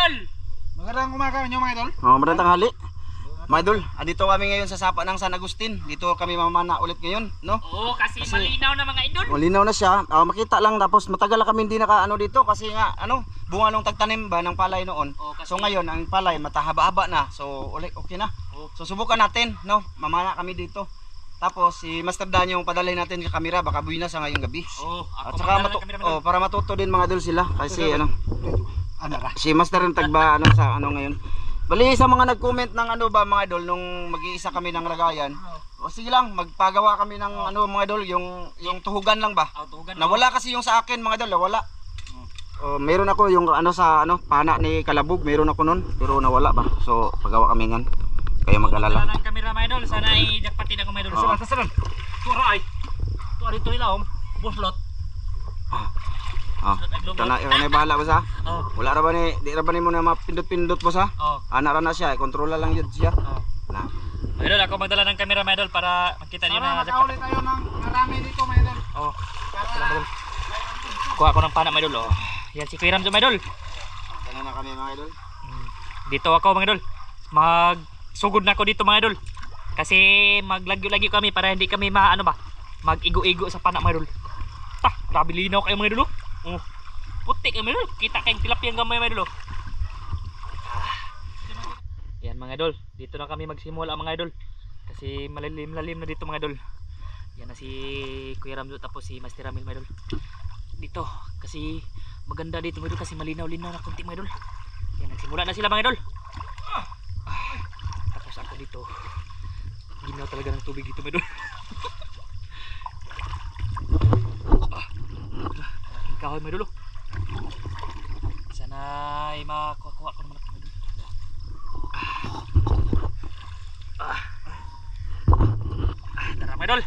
idol. Magandang umaga nyo mga idol. Magandang tanghali. Mga idol, andito kami ngayon sa sapa ng San Agustin. Dito kami mamana ulit ngayon, no? Oo, kasi malinaw na mga idol. Malinaw na siya. Makita lang, tapos matagal na kami hindi naka dito kasi nga bunga nung tagtanim ba ng palay noon. Kasi... So ngayon ang palay matahaba-haba na. So ulit okay na. So subukan natin, no? Mamana kami dito. Tapos si Master Dan yung padalhin natin sa kamera, baka buwi na sa ngayong gabi. At saka para matuto din mga idol sila kasi si Master yung tagba sa ngayon. Bali sa mga nag-comment ng mga idol nung mag-iisa kami ng lagayan. O sige lang, magpagawa kami ng mga idol, yung tuhugan lang ba? Nawala kasi yung sa akin mga idol, nawala. Meron ako yung sa pana ni Kalabog, meron ako nun, pero nawala ba? So pagawa kami ngan. Kayo mag-alala. Ng kamera mga idol, sana ay jakpatin ako mga idol. Saran. Tuara ay. Tuara dito ilaw, buslot. Kana bahala ba sa? Wala ra ba ni di ra ba ni mo na mapindot-pindot ba sa? Anak ra na siya, kontrola lang yun siya. Na. Idol, ako magdala ng camera mga idol para makita niyo na jackpot. Para tayo ng marami dito mga idol. Kuha ko ng pana mga idol. Yan si Kuya Ramzo mga idol. Sana na kami mga idol. Dito ako mga idol. Magsugod na ako dito mga idol. Kasi maglagyo-lagyo kami para hindi kami mag-igo-igo sa pana mga idol. Grabe linaw kayo mga idol. Putik mga idol. Kita kayong tilapia gamay mga idol. Yan mga idol, dito na kami magsimula mga idol. Kasi malalim na dito mga idol. Yan na si Kuya Ramzo tapos si Master Ramil mga idol. Dito kasi maganda dito mga idol kasi malinaw-linaw na konti mga idol. Yan, nagsimula na sila mga idol. Tapos ako dito. Ginaw talaga ng tubig dito mga idol. Kahoy mga idol. Sana ay makuha ko naman ako mga idol. Tara mga idol,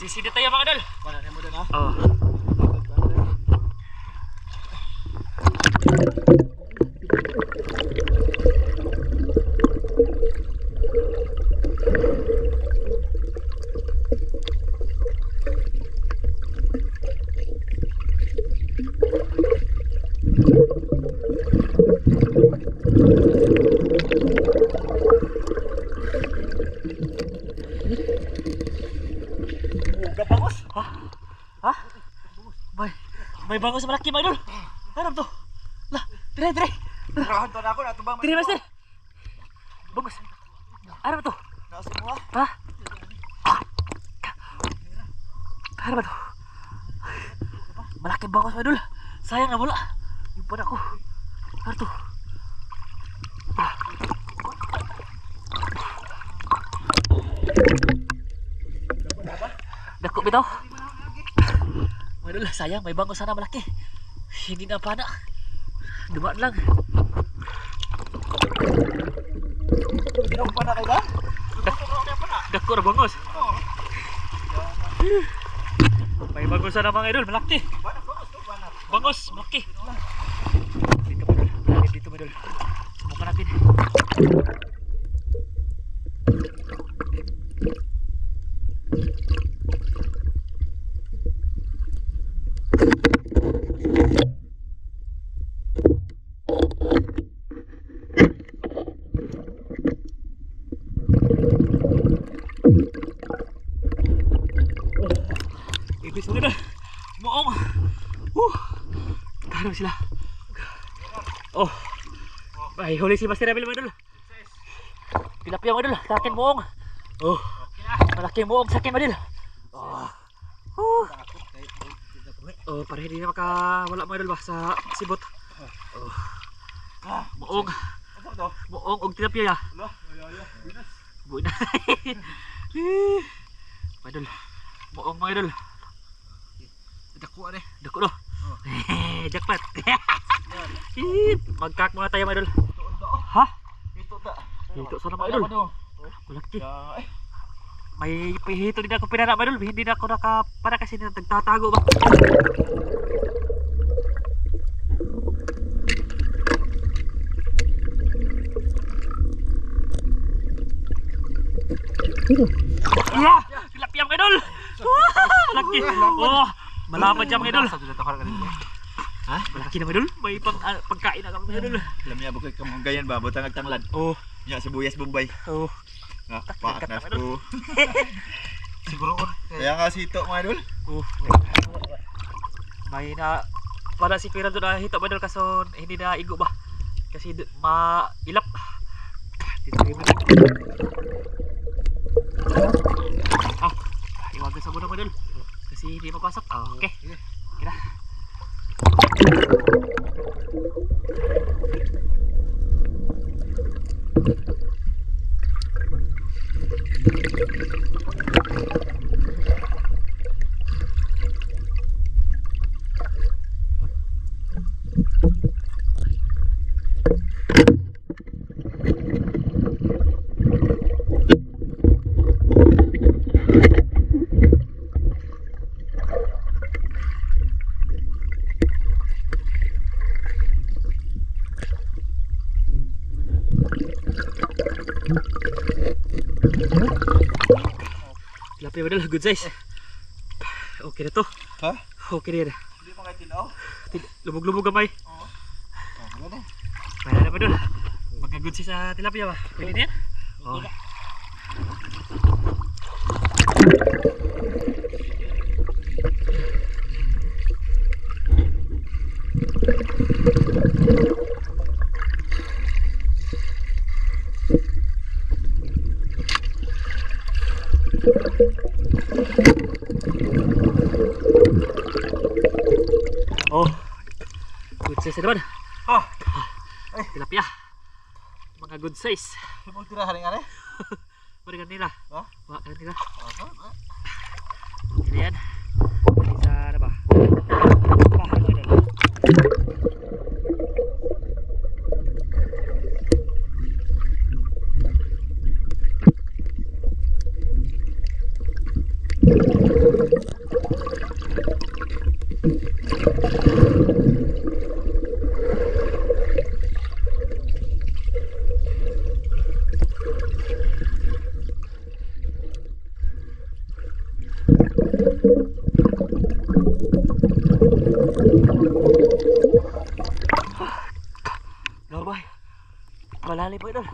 sisidit tayo mga idol. Wala na mo doon ha? May bangos malaki mga idol. Ano to? Lah, dire. Rahan to na ako natubang. Dire Master. Bangos. Ano to? Nasa mo ha? Ano ba to? Malaki bangos mga idol. Sayang na wala. Yung pa ako. Ano to? Dako bitaw. Idol, sayang may bangos sana malaki. Hindi na pana. Dumaan lang. Hindi na pa na kayo ba? Dako na bangos. May bangos sana mga idol, malaki. Bangos, malaki. Dito mga idol, dito mga idol. Subukan natin. Ibis mo na. Moong. Tarong sila. Ay, huli si Master Ramil mga idol. Tilapia mga idol, sa akin moong. Malaking moong sa akin mga idol. Para hindi na makawala mga idol ba sa sibot. Moong. Moong og tilapia ya. Buhay na. Mga idol. Moong mga idol. Dako no. Jackpot. Magkak mga tayo mga idol. Ha? Ito sana mga idol. Malaki. May pihito din ako pinana mga idol. Hindi na ako para kasi nagtatago ba. Tilapia mga idol. Malaki. Malapad siya mga idol. Ha? Malaki na mga idol. May pagkain na kami mga idol. Alam niya bukod ka mong ganyan ba, butang agtanglad. Oh, Nya sibuyas Bombay. oh. Nga, Kakat paak na naman, ko. Siguro ko. Kaya nga sito mga idol. Oh. May na para si Kuya doon na hito ba idol kaso hindi na igo ba? Kasi mailap. Dito rin. Ah, iwagan sa muna mo idol. Kasi hindi mapasok. Ah, okay. Okay na. Tilapia padahal good size. Okay na to. Ha? Okay na yan. Hindi pa kayo tinaw? Lubog-lubog gamay. Oo. Ano na? Kaya na padahal. Mga good size sa tilapia ba? Pwede na yan? Oh. Oh, good size na naman. Ha? Tilapia. Mga good size. Sibong tirahan nga rin. Balikan nila. Ha? Balikan nila. Aha. Okay na yan. Isa na ba? Bahay mo idol. Gabay. Malalim po idol.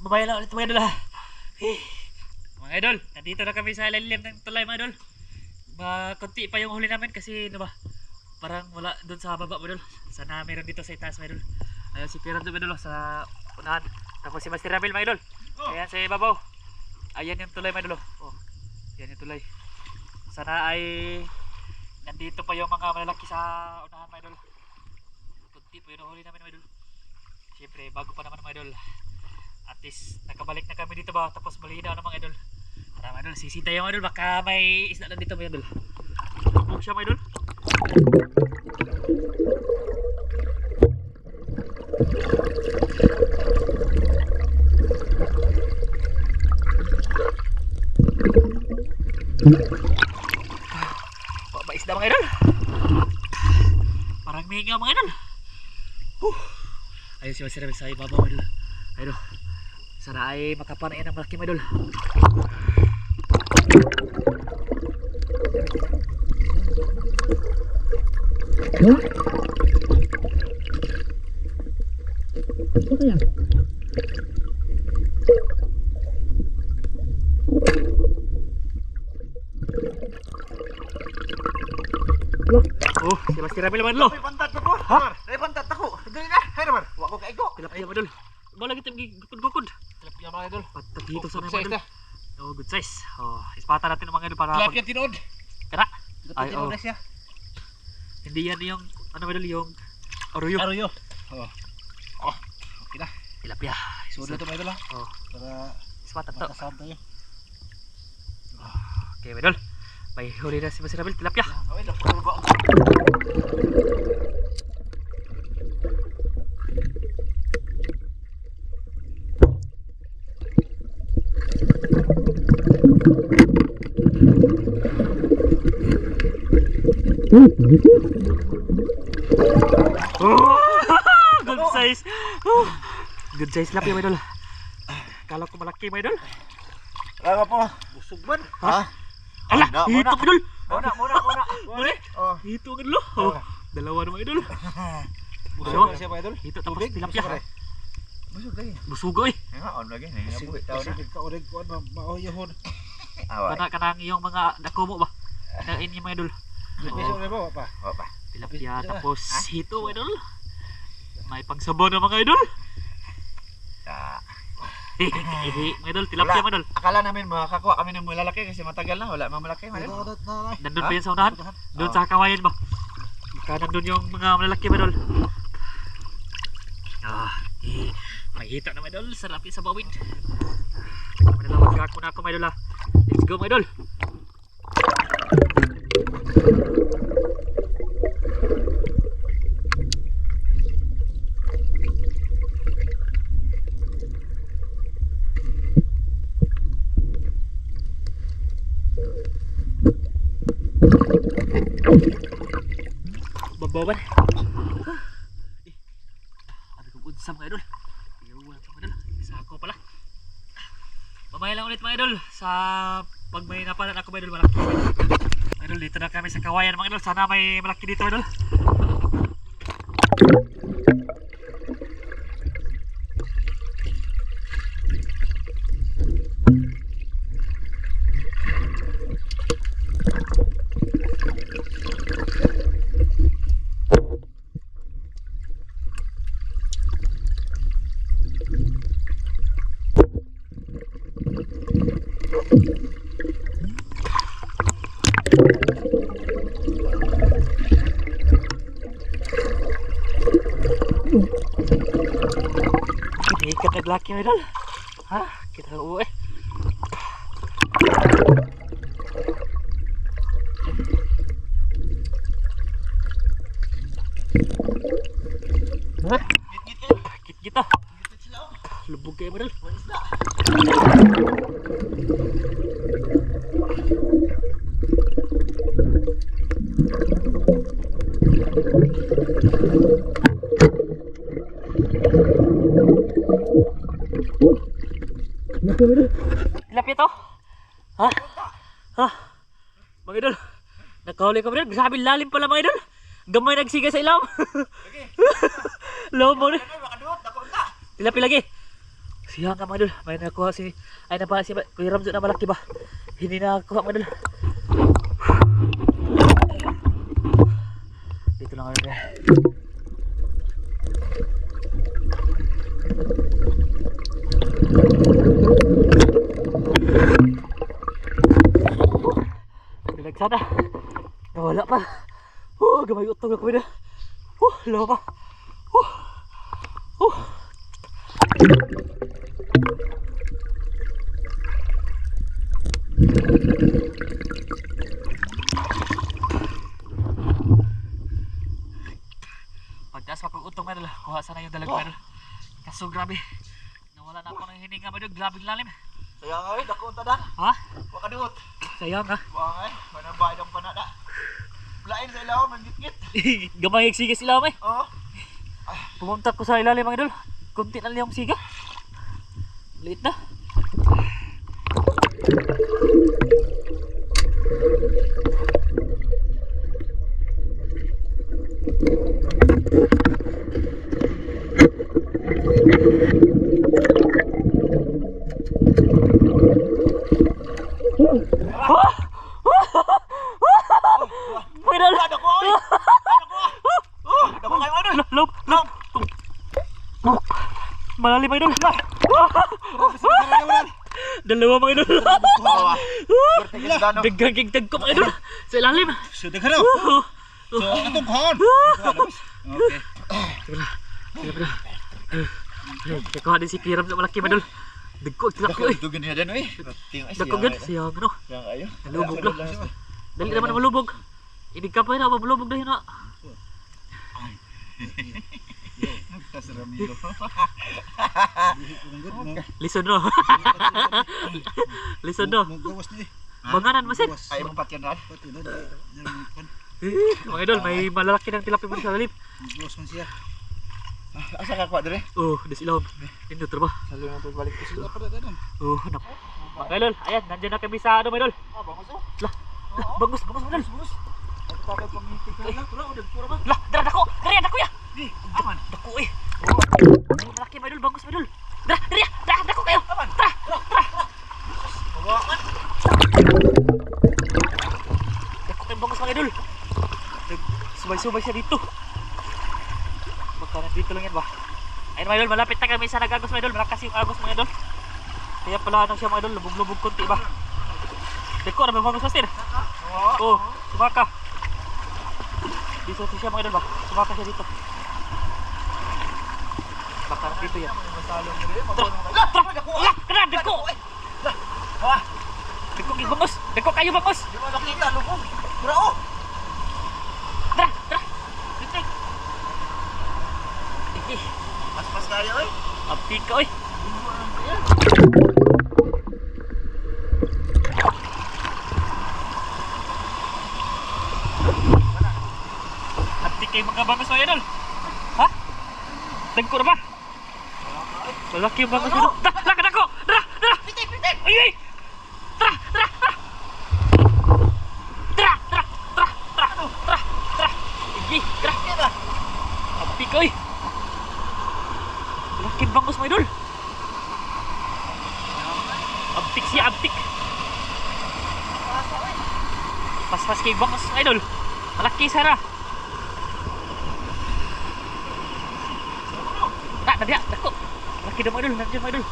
Babayan na ulit mga idol ha. Mga idol, nandito na kami sa ilalim ng tulay mga idol. Konti pa yung huli namin kasi ano ba, parang wala doon sa baba mga idol. Sana meron dito sa itaas mga idol. Ayun si Piran doon mga idol sa unahan. Tapos si Master Ramil mga idol. Ayan sa ibabaw. Ayan yung tulay mga idol. Oh, yan yung tulay. Sana ay nandito pa yung mga malalaki sa unahan mga idol. Konti pa yung huli namin mga idol. Siyempre bago pa naman mga idol. At least nakabalik na kami dito ba, tapos malinaw na mga idol. Tara mga idol, sisita yung idol, baka may isda na dito mga idol. Bubog siya mga idol. Baka isda mga idol. Parang mingaw mga idol. Ayun si Master Ramil sa ibabaw mga idol. Ayun. Sana ay makapanayan ng malaki mga idol. Ito kaya? Oh, si Master Ramil naman lo. May pantat ako. Ha? May pantat ako. Dali na. Hay naman. Wa ko kaigo. Tilapia mga idol. Bawa lagi tayo gukod-gukod. Tilapia mga idol. Patag dito sa Good mga size idol. Oh, good size. Oh, ispata natin ang mga idol para Tilapia tinood. Kara. Ay, oh. na siya. Hindi yan yung ano mga idol, yung aruyo. Aruyo. Oh. Oh. Okay na. Tilapia. Sudo to mga idol ha. Oh, Para ispata to. makasab tayo. Okay, mga idol. May huli na si Master Ramil, tilapia. Ay, dapat ba? Good size. Good size tilapia mga idol. Kala ko malaki mga idol. Wala po. Busog man. Ha? Ala, Muna, hito mga idol. Muna. Muna. Oh. Hito mga idol. Oh, dalawa na mga idol. Busog siya pa idol. Hito tapos tilapia. Busog lagi. Busugo eh. Nga on lagi. Nga taon na. Ka urig ko ba maoyohon. Away. Kanang iyong mga nakumo ba? Nain yung mga idol. Piso na ba pa? Opa. Tilapia tapos hito mga idol. May pangsabaw na mga idol. Ah. Mga idol, tilapia mga idol. Akala namin makakuha kami ng malalaki kasi matagal na wala mga malaki man. Nandun pa yun sa unahan. Doon sa kawayan ba? Baka nandun yung mga malalaki mga idol. May hita na mga idol. Sarap yung sa bawid. Manalawag ako na ako mga idol ha. Let's go mga idol. Babawan. Ano kong unsa mga idol? Iyawan mga idol. Isa ako pala. Mamaya lang ulit mga idol. Sa pag may napalan ako mga idol malaki. Mga idol dito na kami sa kawayan mga idol. Sana may malaki dito mga idol. Ikat naglaki mga idol. Ha? Kita uwi. Ha? Git kita. Lubog kayo mga idol. Tilapia to? Ha? Ha? Mga idol, nakahuli ka mga idol. Grabe lalim pala mga idol. Gamay nagsiga sa ilaw. Lobo na. Tilapia lagi. Siya nga mga idol. May nakuha si... Ay napala si Kuya Ramzo na malaki ba? Hindi nakakuha mga idol. Dito lang kami. Sana nawala pa. Gamay utong ako na. Lawa pa. Pagtaas pa kong utong medal, kuha sana yung dalag medal. Kaso grabe, nawala na ako ng hininga medal. Grabe lalim. Sayang ay dako ta da. Ha? Wa kadut. Sayang ha. Wa ay, manabay dong panada. Lain sa ilaw manggit-git. Gamay yung siga sila may. Oh. Pumunta ko sa ilalim mga idol. Kunti na lang yung siga. Liit na. Mga idol. Dako ay. Dako kayo ano? Lob. Malalim mga idol. Dalawa mga idol. Dagang kigtag ko mga idol. Sa ilalim. Sudah ka raw. So atong kahon. Okay. Kuha din si Kiram na malaki mga idol. Dagko tilapia eh. Dako gani dan oi. Dagko gud siya ano. Yang ayo. Nalubog na. Dali naman malubog. Inig ka pa na malubog na yun na. Listen no. Listen no. Gawas ni. Banganan masin. Ay mo patyan na. Mga idol, may malalaki ng tilapia mo sa lalim. Buwas man siya. Asa ka kwa dire? Oh, des ilawom. Nindot ra ba? Salo na to balik ko Sila pa na ganun. Oh, hanap. Mga idol, ayan, nandiyan na kami sa ano, mga idol. Bangus oh. Lah, bagus, bagus, mga idol. Bangus. Pagkakal pamitik na lang. Pura, udah pura ba? Lah, dara dako. Kaya dako ya. Di, aman. Dako eh. Ay, malaki mga idol, bagus mga idol. Dara, dara, dara, dako kayo. Tara, tara. Bawakan. Dako kayo bagus mga idol. Subay-subay siya dito. Baka dito lang yan ba? Ayun mga idol, malapit na kami sa nag-agos mga idol. Malakas yung agos mga idol. Kaya pala ano siya mga idol, lubog-lubog konti ba? Deko, ano ba bagus master? Oh, sumaka. Dito siya mga idol ba? Sumaka siya dito. Baka dito yan. Masalong mo rin. Lah, tara! Lah, kena, deko! Ha? Deko kayo bangos! Deko kayo bangos! Di mo nakita, lubog. Pura oh. Tara, tara! Bitik! Iki, Pas-pas kaya oy. abdi ka oy! Abdi kayo mga bangos mga idol! Ha? Dagko na ba? Malaki yung bangos idol! Tara, tara, kadako! Tara, tara! Pitik, pitik. Ay, ay! Tara, tara, tara! Tara, tara, tara, tara, tara, tara! Iki, tara! Kita. Abdi ka oy! Malaking bangus mga idol. Abtik siya, abtik. Pas-pas kay bangus mga idol. Malaki sana. Tak, nandiyan, dako. Malaki daw mga idol, nandiyan mga idol.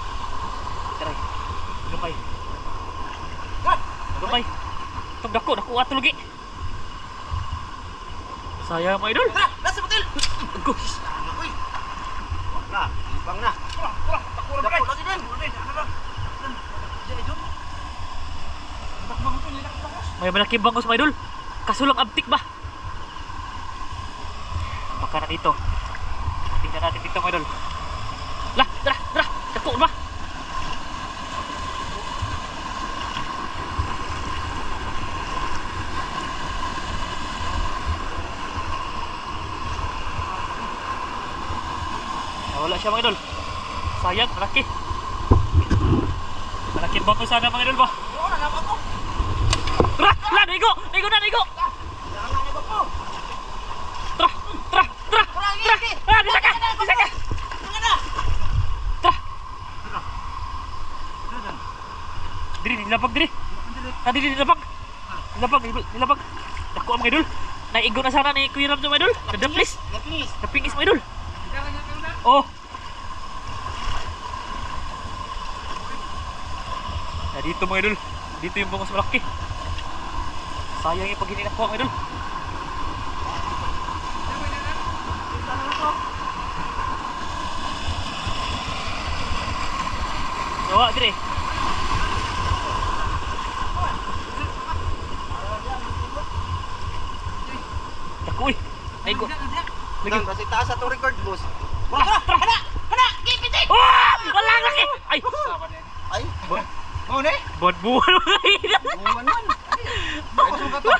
Taray, gapay. Gapay. Itong dako, dako ato lagi. Sayang mga idol. Tara, nasa butil. Agos. Uy. Na, ibang na. Pura, pura. Takura ba kayo? Lagi din. Ano ba? Diyan, Jun. Takbang ito, nilak bangus. May malaking bangus mga idol. Kasulang abtik ba? Baka na dito. Tingnan natin dito mga idol. Lah, tara, tara. Dako ba? Wala siya mga idol. Sayang, malaki. Malaking bangus sana mga idol ba? Oo, nalaman ko. Tara, tara, naigo! Naigo na, naigo! Jangan na ba po? Tara, tara, tara! Pura, Tara! ngiti. Ah, bisa ka! Bisa ka! Mga na. Tara! Diri, nilabag diri! Ah, diri, nilabag! Nilabag, nilabag! Dako ang mga idol! Naigo na sana ni Kuya Ramzo mga idol! Nadaplis! Lapis. Napingis mga idol! Jangan na kayo na. Oh! Ah, dito mga idol! Dito yung bangus malaki! Sayang yung pag hindi nakuha mga idol! Nawa, diri! Dako uy! Naigo! Lagi! Dan kasi taas sa to record boss. Tara! Tara! Hana! Hana! Gipitik! Oh! Wala ang laki! Ay! Ay, mo ni? Buwan-buwan mga idol! Buwan man. Ako suka to.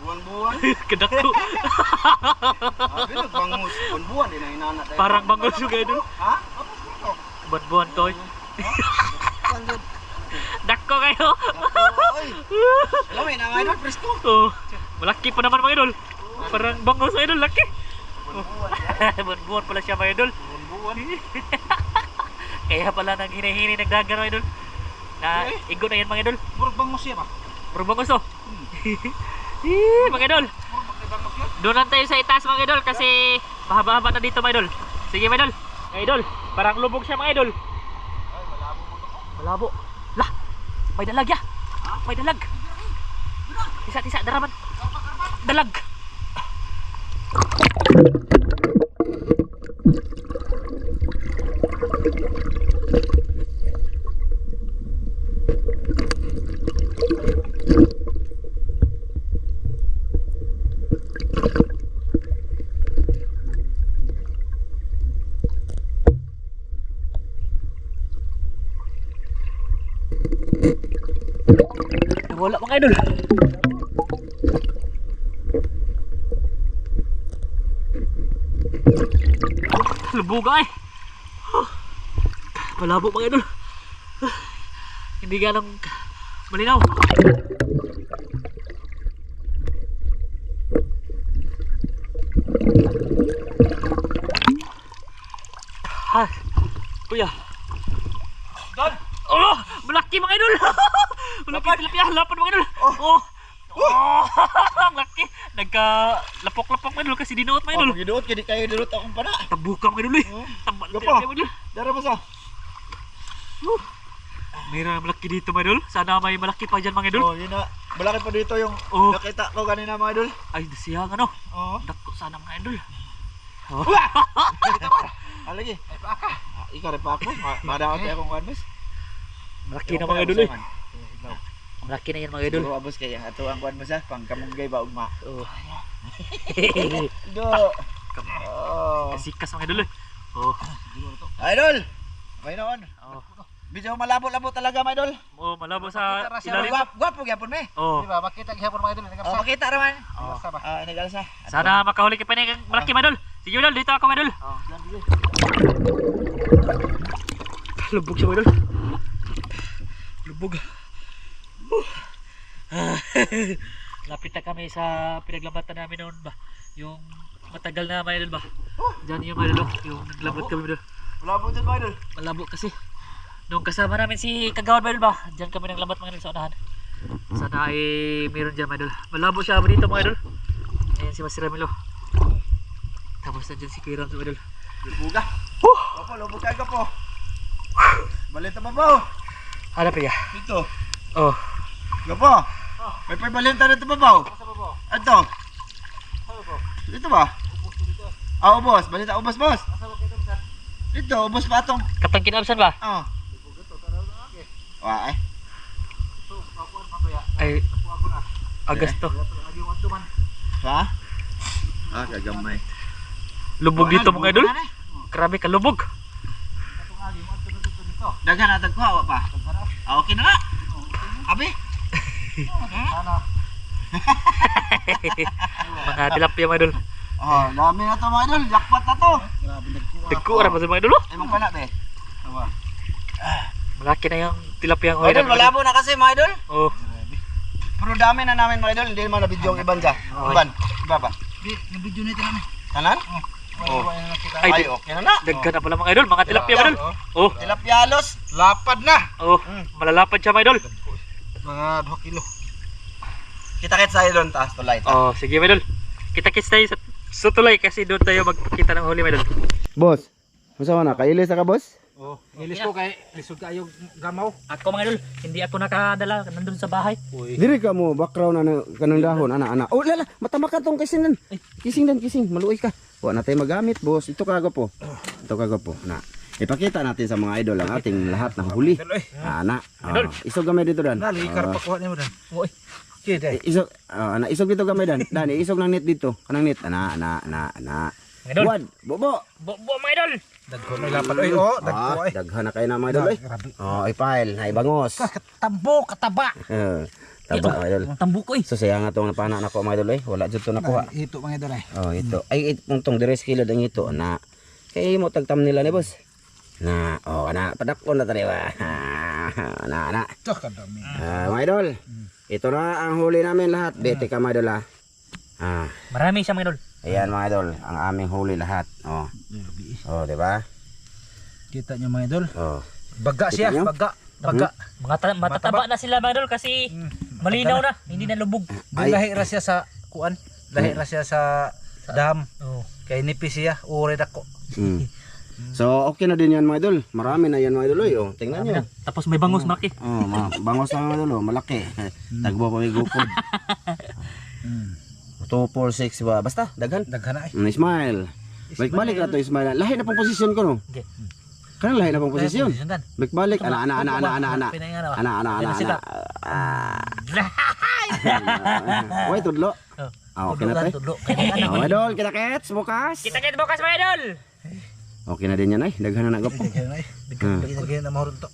Buwan-buwan. Kedako! Abi nagbangus. Buwan din ang inana. Parang bangus juga idol! Ha? Apa to? Buwan-buwan to! Sandod. Dako kayo! Oy. Alam mo na ngayon presto. Oh, malaki pa naman mga idol. Parang bangus mga idol, laki. Buwan-buwan. Buwan pala siya mga idol. Buwan-buwan. Kaya pala nang hini-hini nagdagan mga idol. Na igo na yan mga idol. Buruk bangus siya ba? Puro bangus to. Mga idol. Buruk bangus yun. Doon lang tayo sa itaas mga idol kasi mahaba-haba na dito mga idol. Sige mga idol. Mga idol, parang lubog siya mga idol. Ay, malabo mo to. Malabo. Lah, may dalag ya. May dalag. Tisa-tisa, daraman. Dalag. Wala mga idol. Lubog ay. Malabo mga idol. Hindi ganang malinaw. Ah, kuya. Don! Oh, malaki mga idol. Malaki tilapia, lapad mga idol. Oh. Oh, ang laki. Nagka-lapok-lapok mga idol kasi dinuot mga idol. Giduot kini kayo dinuot akong pana. Tabuka mga idol eh. Tambal Gapo. tilapia mga idol. Dara ba sa? Mayroon malaki dito mga idol. Sana may malaki pa dyan mga idol. Oh, yun na. Malaki pa dito yung Oh. nakita ko kanina mga idol. Ay, siyang ano. Oo. Dako sana mga idol. Oh. Alagi. Ay pa ka. Ikaw rin pa ako. Madaot akong kanbas. Malaki na mga idol eh. Malaki na yan mga idol. Siguro abos kaya ato ang kuan mo sa pangkamunggay ba ugma. Oh. Do. Oh. Kasikas mga idol eh. Oh. Idol. May noon. Oh. Medyo malabo-labo talaga mga idol. Oh, malabo sa Makita ilalim. Gwapo gyapon me. Oh. Di ba? Makita gihapon mga idol. Oh, makita raman. Oh. Nagasa ba? Ah, nagalsa. Sana makahuli ka pa ng malaki mga idol. Sige mga idol, dito ako mga idol. Oh, diyan dito. Lubog siya mga idol. Lubog. Lapit na kami sa pinaglambatan namin noon ba. Yung matagal na mga idol ba. Diyan yung mga idol. Yung naglambat kami mga idol. Malabo din mga idol. Malabo kasi. Nung kasama namin si Kagawan mga idol ba. Diyan kami naglambat mga idol sa unahan. Sana ay meron dyan mga idol. Malabo siya dito mga idol. Ayan si Master Ramilo. Tapos nandiyan si Kuya Ram mga idol. Lubuga. Opo, lubog kayo po. Balita ba ba? Ano pa ya? Dito. Oh. Gapo. May pabalita dito ba ba? Ato. Dito ba? Ah, ubos. Balita ubos, boss. Dito, ubos pa atong. Kapag kinabsan ba? Oh. Wah, Ay, Agosto. Ha? Ah, kagamay. Lubog dito mga idol. Grabe ka lubog. Daghan na tagkuha wa pa. Ah, okay na na. Abi. Mga tilapia mga idol. Oh, dami na to mga idol. Jackpot na to. Tigko ara pa sa mga idol. Ay mong pana be. Malaki na yung tilapia Mga idol, malabo na kasi mga idol. Oh. Pero dami na namin mga idol. Hindi naman na video ang iban dyan. Iban. Iba ba? Yung video nito namin. Kanan? Oh. Ay, Ay, okay na na. daghan na pala mga idol. Mga tilapia mga idol. Oh. Tilapialos. Lapad na. Oh. Malalapad siya mga idol. Mga 2 kilo. Kita-kit sa idol taas tulay. Oh, sige mga idol. Kita-kits tayo sa tulay kasi doon tayo magkita ng huli mga idol. Boss, masama na. Kailis ka boss? Oh, nilis ko kay lisod kayo gamaw. Ako mga idol, hindi ako nakadala nandun sa bahay. Diri ka mo, background na kanang dahon, ana. Oh, lala, matama ka tong kising. Kising, maluoy ka. Wa na tayo magamit, boss. Ito kago po. Na. Ipakita natin sa mga idol ang ating lahat ng huli. Ana. Isog gamay dito dan. Nalikar pa kuha nimo dan. Oy. Okay, isog, isog dito gamay dan. Dan, isog ng net dito. Kanang net. Ana. Mga idol. Wad, bobo. Bo mga idol. Dagko na lapad oy. Oh, dagko ay. Daghan na kayo na mga idol. Ipile, ay bangos. Katambo, kataba. Taba mga idol. Ang tambo ko eh. So sayang nga itong napana na ko mga idol. Wala dyan ito nakuha. Ito mga idol ay. Oh, ito. Ay, itong deres kilo ang ito. Na, kaya mo tagtam nila ni boss. Na, padakon na tayo ba? Na. Ito kadami. Mga idol, ito na ang huli namin lahat. Bete ka mga idol ha. Marami siya mga idol. Ayan mga idol, ang aming huli lahat. Oh, di ba? Kita nyo mga idol. Oh. Baga siya, Kita nyo? baga. Matataba na sila mga idol kasi malinaw na, hindi na lubog. Lahi ra siya sa kuan. Lahi ra siya sa dam. Oh. Kay nipis siya, uri dako. So, okay na din yan mga idol. Marami na yan mga idol. Oh, tingnan nyo. Tapos may bangus malaki. Oh, bangos na mga idol. Malaki. Tagbo pa may gukod. 2, 4, 6 ba? Basta, daghan. Daghan na ay. Smile. Balik na to, Ismail. Lahi na pong posisyon ko no. Okay. Kanang lahi na pong posisyon. Dan. Balik. Ana. Pinay nga na ba? Ana. Sila. Uy, tudlo. Okay na to. Tudlo. Kaya ano. Oh, idol, kita kets bukas. Kita bukas mga idol. Okay na din yan ay. Daghan na nagapo. Daghan na ay. Daghan na mahurot to.